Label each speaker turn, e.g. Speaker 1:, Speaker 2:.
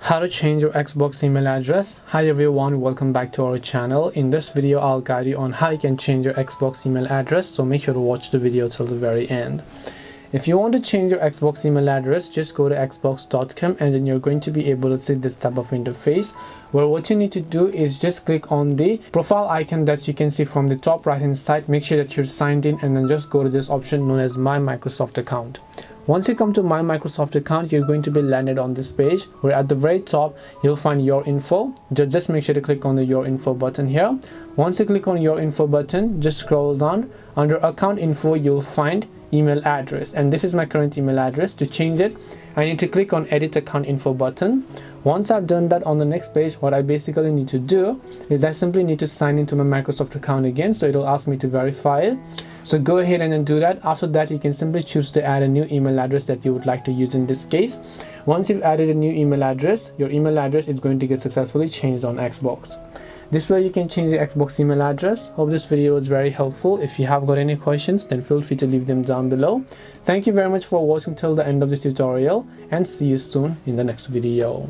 Speaker 1: How to change your Xbox email address. Hi everyone, welcome back to our channel. In this video I'll guide you on how you can change your Xbox email address, so make sure to watch the video till the very end. If you want to change your Xbox email address, just go to xbox.com and then you're going to be able to see this type of interface where what you need to do is just click on the profile icon that you can see from the top right hand side. Make sure that you're signed in and then just go to this option known as My Microsoft Account. Once you come to My Microsoft Account, you're going to be landed on this page where at the very top you'll find Your Info. Just make sure to click on the Your Info button here. Once you click on Your Info button, just scroll down. Under Account Info you'll find email address, and this is my current email address. To change it, I need to click on Edit Account Info button. Once I've done that, on the next page what I basically need to do is I simply need to sign into my Microsoft account again, so it'll ask me to verify it. So go ahead and then do that. After that, you can simply choose to add a new email address that you would like to use in this case. Once you've added a new email address, your email address is going to get successfully changed on Xbox. This way you can change the Xbox email address. Hope this video was very helpful. If you have got any questions, then feel free to leave them down below. Thank you very much for watching till the end of this tutorial, and see you soon in the next video.